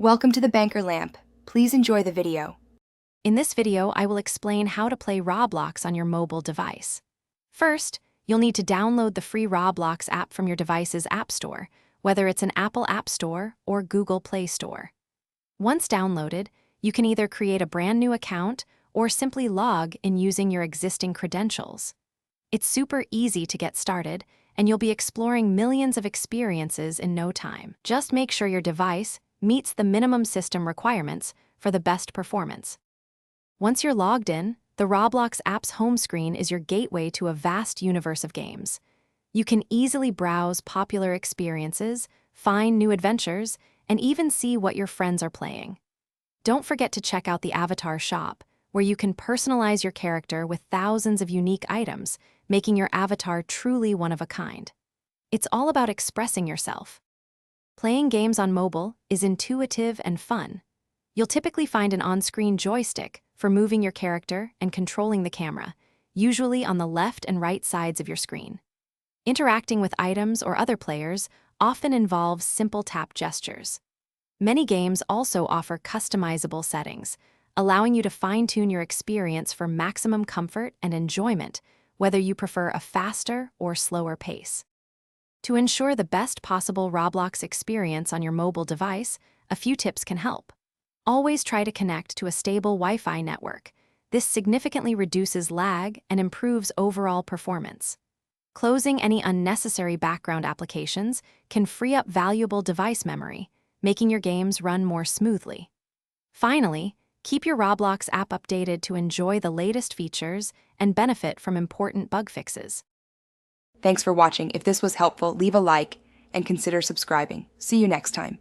Welcome to the Banker Lamp. Please enjoy the video. In this video, I will explain how to play Roblox on your mobile device. First, you'll need to download the free Roblox app from your device's App Store, whether it's an Apple App Store or Google Play Store. Once downloaded, you can either create a brand new account or simply log in using your existing credentials. It's super easy to get started, and you'll be exploring millions of experiences in no time. Just make sure your device meets the minimum system requirements for the best performance. Once you're logged in, the Roblox app's home screen is your gateway to a vast universe of games. You can easily browse popular experiences, find new adventures, and even see what your friends are playing. Don't forget to check out the Avatar Shop, where you can personalize your character with thousands of unique items, making your avatar truly one of a kind. It's all about expressing yourself. Playing games on mobile is intuitive and fun. You'll typically find an on-screen joystick for moving your character and controlling the camera, usually on the left and right sides of your screen. Interacting with items or other players often involves simple tap gestures. Many games also offer customizable settings, allowing you to fine-tune your experience for maximum comfort and enjoyment, whether you prefer a faster or slower pace. To ensure the best possible Roblox experience on your mobile device, a few tips can help. Always try to connect to a stable Wi-Fi network. This significantly reduces lag and improves overall performance. Closing any unnecessary background applications can free up valuable device memory, making your games run more smoothly. Finally, keep your Roblox app updated to enjoy the latest features and benefit from important bug fixes. Thanks for watching. If this was helpful, leave a like and consider subscribing. See you next time.